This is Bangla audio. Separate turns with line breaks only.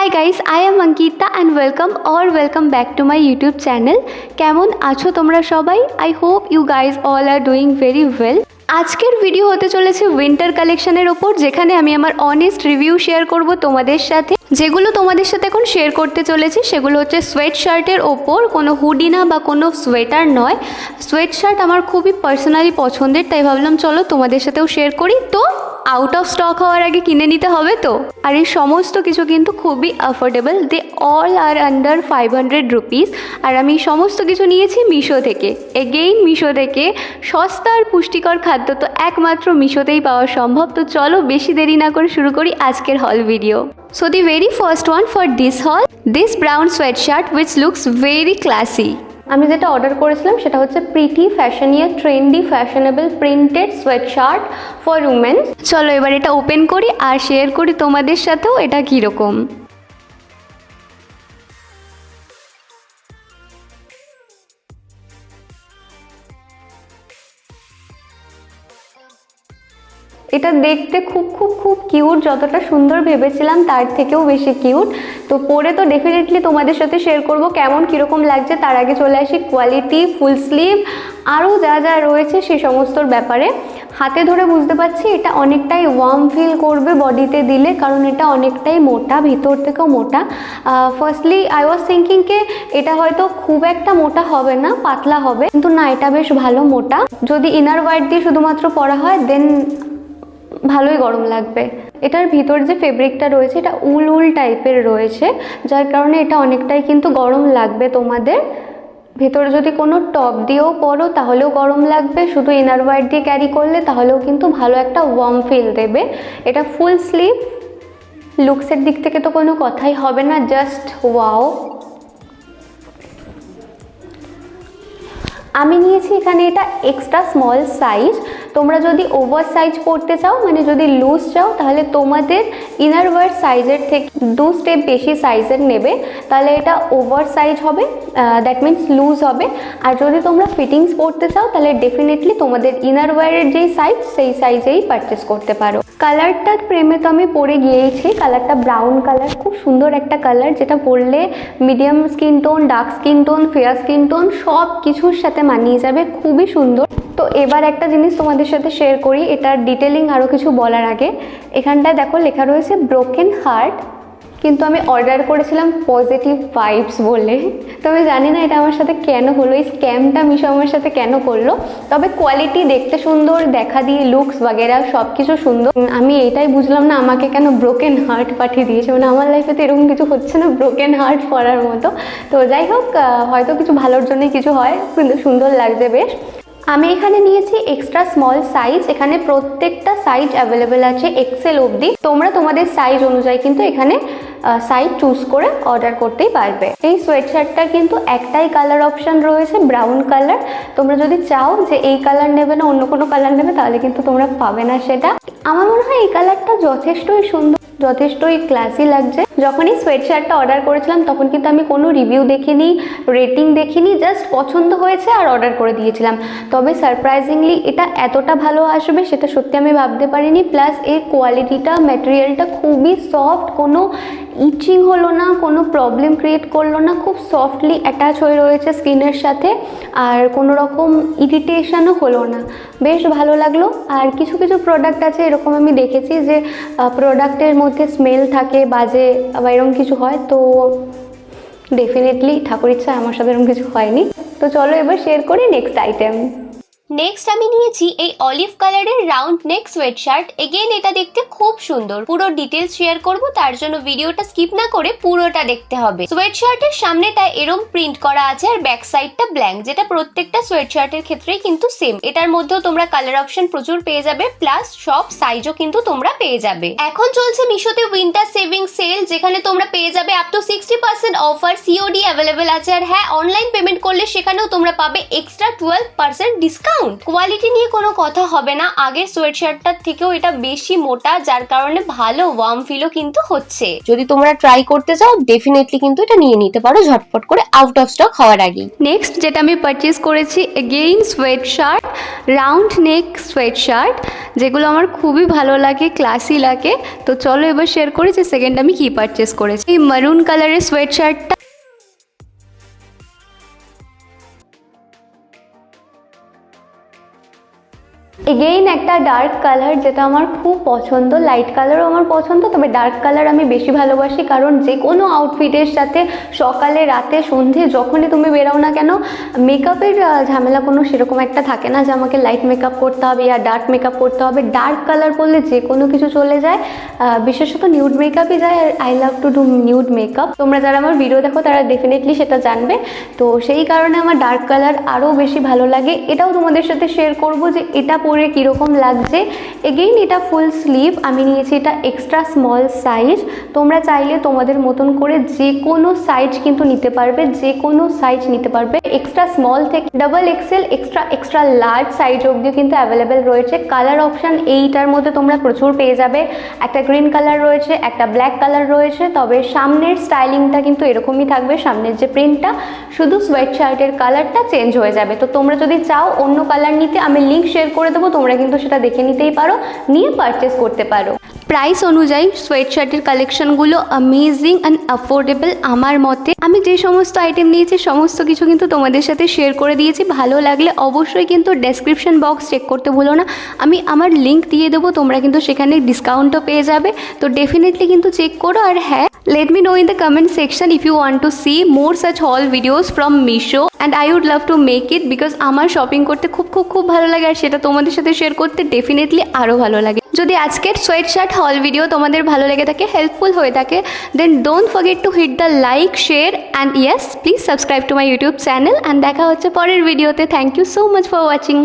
Hi guys, I am Ankita and welcome back to my YouTube channel. কেমন আছো তোমরা সবাই? I hope you guys all are doing very well. আজকের ভিডিও হতে চলেছে উইন্টার কালেকশনের ওপর, যেখানে আমি আমার অনেস্ট রিভিউ শেয়ার করব তোমাদের সাথে। যেগুলো তোমাদের সাথে এখন শেয়ার করতে চলেছি সেগুলো হচ্ছে সোয়েট শার্টের ওপর, কোনো হুডি না বা কোনো সোয়েটার নয়। সোয়েট শার্ট আমার খুবই পার্সোনালি পছন্দের, তাই ভাবলাম চলো তোমাদের সাথেও শেয়ার করি। তো আউট অফ স্টক হওয়ার আগে কিনে নিতে হবে তো। আর এই সমস্ত কিছু কিন্তু খুবই affordable, they all are under 500 rupees. আর আমি সমস্ত কিছু নিয়েছি মিশো থেকে। এগেইন মিশো থেকে সস্তা আর পুষ্টিকর খাদ্য তো একমাত্র মিশোতেই পাওয়া সম্ভব। তো চলো বেশি দেরি না করে শুরু করি আজকের হল video. So the very first one for this haul, this brown sweatshirt which looks very classy. আমি যেটা অর্ডার করেছিলাম সেটা হচ্ছে প্রিটি ফ্যাশনিয়ার trendy fashionable printed sweatshirt for women. চলো এবার এটা ওপেন করি আর শেয়ার করি তোমাদের সাথেও এটা কীরকম। এটা দেখতে খুব কিউট, যতটা সুন্দর ভেবেছিলাম তার থেকেও বেশি কিউট। তো পরে তো ডেফিনেটলি তোমাদের সাথে শেয়ার করব কেমন কীরকম লাগছে। তার আগে চলে আসি কোয়ালিটি, ফুল স্লিভ, আরও যা যা রয়েছে সেই সমস্তর ব্যাপারে। হাতে ধরে বুঝতে পারছি এটা অনেকটাই ওয়ার্ম ফিল করবে বডিতে দিলে, কারণ এটা অনেকটাই মোটা, ভিতর থেকেও মোটা। ফার্স্টলি আই ওয়াজ থিঙ্কিং কে এটা হয়তো খুব একটা মোটা হবে না, পাতলা হবে, কিন্তু না, এটা বেশ ভালো মোটা। যদি ইনার ওয়্যার দিয়ে শুধুমাত্র পরা হয় দেন ভালোই গরম লাগবে। এটার ভিতর যে ফেব্রিকটা রয়েছে এটা উল টাইপের রয়েছে, যার কারণে এটা অনেকটাই কিন্তু গরম লাগবে তোমাদের। ভেতরে যদি কোনো টপ দিয়েও পরো তাহলেও গরম লাগবে, শুধু ইনার ওয়্যার দিয়ে ক্যারি করলে তাহলেও কিন্তু ভালো একটা ওয়ার্ম ফিল দেবে। এটা ফুল স্লিভ, লুকসের দিক থেকে তো কোনো কথাই হবে না, জাস্ট ওয়াও। আমি নিয়েছি এখানে এটা এক্সট্রা স্মল সাইজ। তোমরা যদি ওভার সাইজ পরতে চাও, মানে যদি লুজ চাও, তাহলে তোমাদের ইনার ওয়্যার সাইজের থেকে 2 স্টেপ বেশি সাইজের নেবে, তাহলে এটা ওভার সাইজ হবে, দ্যাট মিনস লুজ হবে। আর যদি তোমরা ফিটিংস পরতে চাও তাহলে ডেফিনেটলি তোমাদের ইনার ওয়্যারের যেই সাইজ সেই সাইজেই পারচেস করতে পারো। কালারটার প্রেমে তো আমি পরে গিয়েইছি। কালারটা ব্রাউন কালার, খুব সুন্দর একটা কালার, যেটা পরলে medium skin tone, dark skin tone, fair skin tone সব কিছুর সাথে মানিয়ে যাবে, খুবই সুন্দর। তো এবার একটা জিনিস তোমাদের সাথে শেয়ার করি, এটার ডিটেলিং আরও কিছু বলার আগে। এখানটায় দেখো লেখা রয়েছে ব্রোকেন হার্ট, কিন্তু আমি অর্ডার করেছিলাম পজিটিভ ভাইবস বলে। তো আমি জানি না এটা আমার সাথে কেন হলো, এই স্ক্যামটা মিশো আমার সাথে কেন করলো। তবে কোয়ালিটি দেখতে সুন্দর, দেখা দিয়ে লুকস বাগেরা সব কিছু সুন্দর। আমি এটাই বুঝলাম না আমাকে কেন ব্রোকেন হার্ট পাঠিয়ে দিয়েছে, মানে আমার লাইফে তো এরকম কিছু হচ্ছে না ব্রোকেন হার্ট পরার মতো। তো যাই হোক, হয়তো কিছু ভালোর জন্যই কিছু হয়, কিন্তু সুন্দর লাগছে বেশ। আমি এখানে নিয়েছি এক্সট্রা স্মল সাইজ। এখানে প্রত্যেকটা সাইজ অ্যাভেলেবেল আছে এক্সেল অবধি। তোমরা তোমাদের সাইজ অনুযায়ী কিন্তু এখানে সাইজ চুজ করে অর্ডার করতেই পারবে। এই সোয়েটশার্টটার কিন্তু একটাই কালার অপশান রয়েছে, ব্রাউন কালার। তোমরা যদি চাও যে এই কালার নেবে না অন্য কোনো কালার নেবে, তাহলে কিন্তু তোমরা পাবে না সেটা। আমার মনে হয় এই কালারটা যথেষ্টই সুন্দর, যথেষ্টই ক্লাসি লাগছে। যখন এই সোয়েটশার্টটা অর্ডার করেছিলাম তখন কিন্তু আমি কোনো রিভিউ দেখিনি, রেটিং দেখিনি, জাস্ট পছন্দ হয়েছে আর অর্ডার করে দিয়েছিলাম। তবে সারপ্রাইজিংলি এটা এতটা ভালো আসবে সেটা সত্যি আমি ভাবতে পারিনি। প্লাস এর কোয়ালিটিটা, ম্যাটেরিয়ালটা খুবই সফট, কোনো ইচিং হলো না, কোনো প্রবলেম ক্রিয়েট করলো না, খুব সফটলি অ্যাটাচ হয়ে রয়েছে স্কিনের সাথে, আর কোনো রকম ইরিটেশনও হলো না, বেশ ভালো লাগলো। আর কিছু কিছু প্রোডাক্ট আছে এরকম আমি দেখেছি যে প্রোডাক্টের মধ্যে স্মেল থাকে বাজে বা এরকম কিছু হয়, তো ডেফিনেটলি ঠাকুর ইচ্ছা আমার সাথে এরকম কিছু হয়নি। তো চলো এবার শেয়ার করি নেক্সট আইটেম। নেক্সট আমি নিয়েছি এই অলিভ কালারের রাউন্ড নেক সোয়েটশার্ট। এগেইন এটা দেখতে খুব সুন্দর, পুরো ডিটেলস শেয়ার করব, তার জন্য ভিডিওটা স্কিপ না করে পুরোটা দেখতে হবে। সোয়েটশার্টের সামনেটা এরম প্রিন্ট করা আছে আর ব্যাক সাইডটা ব্ল্যাঙ্ক, যেটা প্রত্যেকটা সোয়েটশার্টের ক্ষেত্রেই কিন্তু সেম। এটার মধ্যেও তোমরা কালার অপশন প্রচুর পেয়ে যাবে, প্লাস সব সাইজও কিন্তু তোমরা পেয়ে যাবে। এখন চলছে মিশোতে উইন্টার সেভিং সেল, যেখানে তোমরা পেয়ে যাবে up to 60% offer, COD available আছে। আর হ্যাঁ, অনলাইন পেমেন্ট করলে সেখানেও তোমরা পাবে এক্সট্রা 12% ডিসকাউন্ট।
অ্যামাউন্ট। কোয়ালিটি নিয়ে কোনো কথা হবে না, আগের সোয়েট শার্টটার থেকেও এটা বেশি মোটা, যার কারণে ভালো ওয়ার্ম ফিলও কিন্তু হচ্ছে। যদি তোমরা ট্রাই করতে চাও ডেফিনেটলি কিন্তু এটা নিয়ে নিতে পারো ঝটপট করে আউট অফ স্টক হওয়ার আগেই।
নেক্সট যেটা আমি পারচেস করেছি again sweat shirt, round neck sweat shirt, যেগুলো আমার খুবই ভালো লাগে, ক্লাসি লাগে। তো চলো এবার শেয়ার করি যে সেকেন্ড আমি কি পারচেস করেছি। এই মারুন কালারের সোয়েট শার্টটা এগেইন একটা ডার্ক কালার, যেটা আমার খুব পছন্দ। লাইট কালারও আমার পছন্দ, তবে ডার্ক কালার আমি বেশি ভালোবাসি, কারণ যে কোনো আউটফিটের সাথে সকালে রাতে সন্ধে যখনই তুমি বেরোও না কেন, মেকআপের ঝামেলা কোনো সেরকম একটা থাকে না যে আমাকে লাইট মেকআপ করতে হবে বা ডার্ক মেকআপ করতে হবে। ডার্ক কালার পরলে যে কোনো কিছু চলে যায়, বিশেষত নিউড মেকআপই যায়। আর I love to do nude makeup. তোমরা যারা আমার ভিডিও দেখো তারা ডেফিনেটলি সেটা জানবে। তো সেই কারণে আমার ডার্ক কালার আরও বেশি ভালো লাগে। এটাও তোমাদের সাথে শেয়ার করব যে এটা পরে কীরকম লাগছে। এগেইন এটা ফুল স্লিভ, আমি নিয়েছি এটা এক্সট্রা স্মল সাইজ। তোমরা চাইলে তোমাদের মতন করে যে কোনো সাইজ কিন্তু নিতে পারবে, যে কোনো সাইজ নিতে পারবে। এক্সট্রা স্মল থেকে double XL, extra large size অবধিও কিন্তু অ্যাভেলেবেল রয়েছে। কালার অপশান এইটার মধ্যে তোমরা প্রচুর পেয়ে যাবে। একটা গ্রিন কালার রয়েছে, একটা ব্ল্যাক কালার রয়েছে। তবে সামনের স্টাইলিংটা কিন্তু এরকমই থাকবে, সামনের যে প্রিন্টটা, শুধু সোয়েট শার্টের কালারটা চেঞ্জ হয়ে যাবে। তো তোমরা যদি চাও অন্য কালার নিতে, আমি লিঙ্ক শেয়ার করে দেবো, তোমরা কিন্তু সেটা দেখে নিতেই পারো, নিয়ে পারচেস করতে পারো। প্রাইস অনুযায়ী সোয়েট শার্টের কালেকশনগুলো অ্যামেজিং অ্যান্ড অ্যাফোর্ডেবল আমার মতে। আমি যে সমস্ত আইটেম নিয়েছি সমস্ত কিছু কিন্তু তোমাদের সাথে শেয়ার করে দিয়েছি। ভালো লাগলে অবশ্যই কিন্তু ডেসক্রিপশন বক্স চেক করতে ভুলো না, আমি আমার লিঙ্ক দিয়ে দেবো, তোমরা কিন্তু সেখানে ডিসকাউন্টও পেয়ে যাবে। তো ডেফিনেটলি কিন্তু চেক করো। আর হ্যাঁ, let me know in the comment section if you want to see more such haul videos from Meesho, and I would love to make it because আমার শপিং করতে খুব ভালো লাগে, আর সেটা তোমাদের সাথে শেয়ার করতে ডেফিনেটলি আরও ভালো লাগে। যদি আজকের সোয়েট শার্ট হল ভিডিও তোমাদের ভালো লেগে থাকে, হেল্পফুল হয়ে থাকে, then don't forget to hit the like, share and yes please subscribe to my YouTube channel. And দেখা হচ্ছে পরের ভিডিওতে। Thank you so much for watching.